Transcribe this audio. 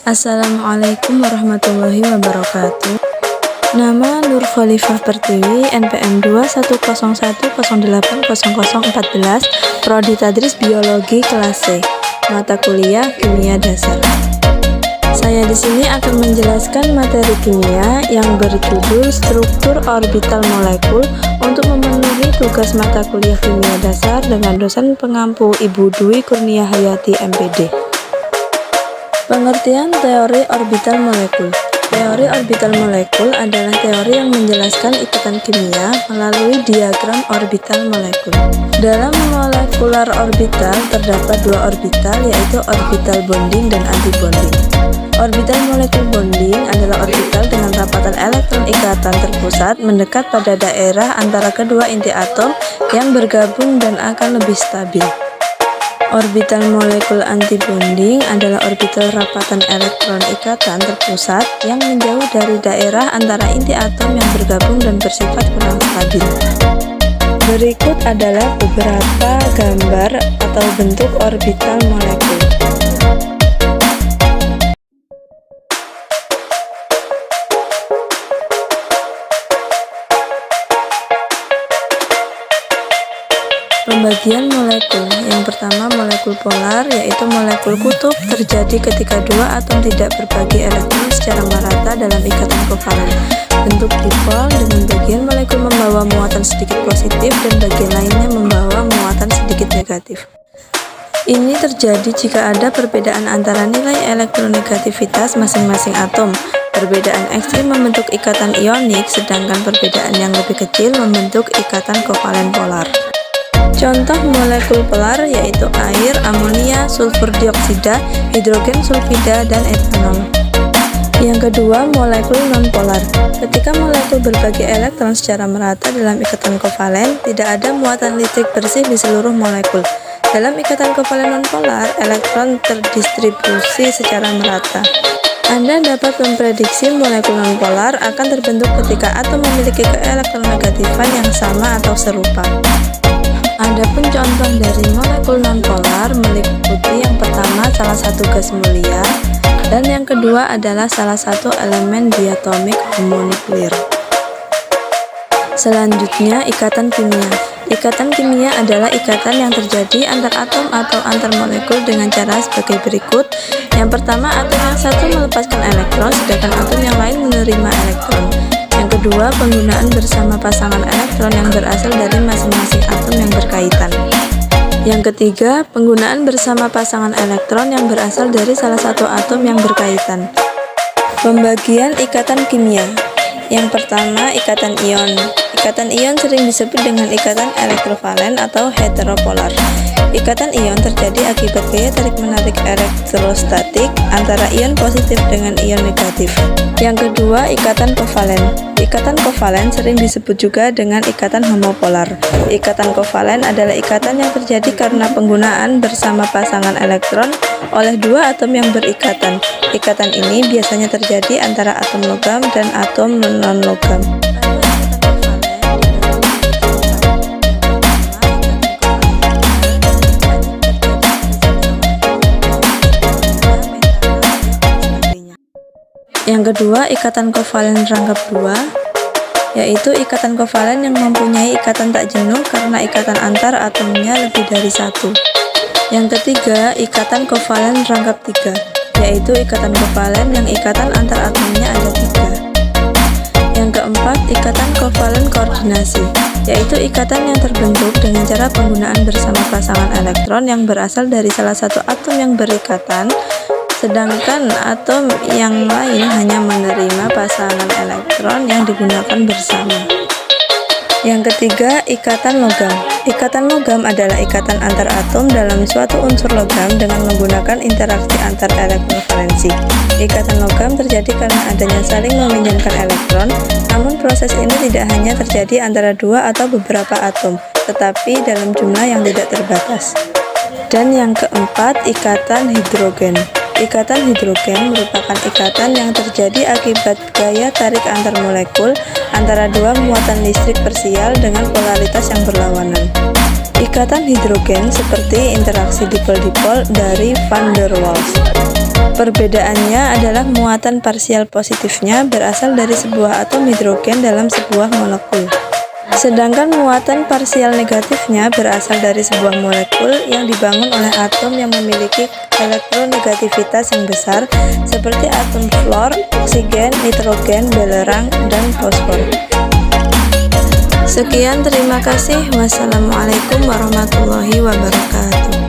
Assalamualaikum warahmatullahi wabarakatuh. Nama Nur Khalifah Pertiwi, NPM 21010800014, Prodi Tadris Biologi kelas C, mata kuliah Kimia Dasar. Saya di sini akan menjelaskan materi kimia yang berjudul struktur orbital molekul untuk memenuhi tugas mata kuliah Kimia Dasar dengan dosen pengampu Ibu Dwi Kurnia Hayati MPD. Pengertian teori orbital molekul. Teori orbital molekul adalah teori yang menjelaskan ikatan kimia melalui diagram orbital molekul. Dalam molekular orbital terdapat dua orbital, yaitu orbital bonding dan antibonding. Orbital molekul bonding adalah orbital dengan rapatan elektron ikatan terpusat mendekat pada daerah antara kedua inti atom yang bergabung dan akan lebih stabil. Orbital molekul antibonding adalah orbital rapatan elektron ikatan terpusat yang menjauh dari daerah antara inti atom yang bergabung dan bersifat kurang stabil. Berikut adalah beberapa gambar atau bentuk orbital molekul. Pembagian molekul. Yang pertama, molekul polar, yaitu molekul kutub terjadi ketika dua atom tidak berbagi elektron secara merata dalam ikatan kovalen. Bentuk dipol dengan bagian molekul membawa muatan sedikit positif dan bagian lainnya membawa muatan sedikit negatif. Ini terjadi jika ada perbedaan antara nilai elektronegativitas masing-masing atom. Perbedaan ekstrim membentuk ikatan ionik, sedangkan perbedaan yang lebih kecil membentuk ikatan kovalen polar. Contoh molekul polar yaitu air, amonia, sulfur dioksida, hidrogen sulfida, dan etanol. Yang kedua, molekul nonpolar. Ketika molekul berbagi elektron secara merata dalam ikatan kovalen, tidak ada muatan listrik bersih di seluruh molekul. Dalam ikatan kovalen nonpolar, elektron terdistribusi secara merata. Anda dapat memprediksi molekul nonpolar akan terbentuk ketika atom memiliki keelektronegativan yang sama atau serupa. Adapun contoh dari molekul nonpolar meliputi yang pertama salah satu gas mulia dan yang kedua adalah salah satu elemen diatomik homonuklir. Selanjutnya, ikatan kimia. Ikatan kimia adalah ikatan yang terjadi antar atom atau antar molekul dengan cara sebagai berikut. Yang pertama, atom yang satu melepaskan elektron sedangkan atom yang lain menerima elektron. Yang kedua, penggunaan bersama pasangan elektron yang berasal dari masing-masing atom yang berkaitan. Yang ketiga, penggunaan bersama pasangan elektron yang berasal dari salah satu atom yang berkaitan. Pembagian ikatan kimia. Yang pertama, ikatan ion. Ikatan ion sering disebut dengan ikatan elektrovalen atau heteropolar. Ikatan ion terjadi akibat gaya tarik-menarik elektrostatik antara ion positif dengan ion negatif. Yang kedua, ikatan kovalen. Ikatan kovalen sering disebut juga dengan ikatan homopolar. Ikatan kovalen adalah ikatan yang terjadi karena penggunaan bersama pasangan elektron oleh dua atom yang berikatan. Ikatan ini biasanya terjadi antara atom logam dan atom non-logam. Yang kedua, ikatan kovalen rangkap 2, yaitu ikatan kovalen yang mempunyai ikatan tak jenuh karena ikatan antar atomnya lebih dari satu. Yang ketiga, ikatan kovalen rangkap 3, yaitu ikatan kovalen yang ikatan antar atomnya ada 3. Yang keempat, ikatan kovalen koordinasi, yaitu ikatan yang terbentuk dengan cara penggunaan bersama pasangan elektron yang berasal dari salah satu atom yang berikatan, sedangkan atom yang lain hanya menerima pasangan elektron yang digunakan bersama. Yang ketiga, ikatan logam. Ikatan logam adalah ikatan antar atom dalam suatu unsur logam dengan menggunakan interaksi antar elektrovalensi. Ikatan logam terjadi karena adanya saling meminjamkan elektron, namun proses ini tidak hanya terjadi antara dua atau beberapa atom, tetapi dalam jumlah yang tidak terbatas. Dan yang keempat, ikatan hidrogen. Ikatan hidrogen merupakan ikatan yang terjadi akibat gaya tarik antar molekul antara dua muatan listrik parsial dengan polaritas yang berlawanan. Ikatan hidrogen seperti interaksi dipol-dipol dari van der Waals. Perbedaannya adalah muatan parsial positifnya berasal dari sebuah atom hidrogen dalam sebuah molekul. Sedangkan muatan parsial negatifnya berasal dari sebuah molekul yang dibangun oleh atom yang memiliki elektronegativitas yang besar seperti atom fluor, oksigen, nitrogen, belerang, dan fosfor. Sekian, terima kasih. Wassalamualaikum warahmatullahi wabarakatuh.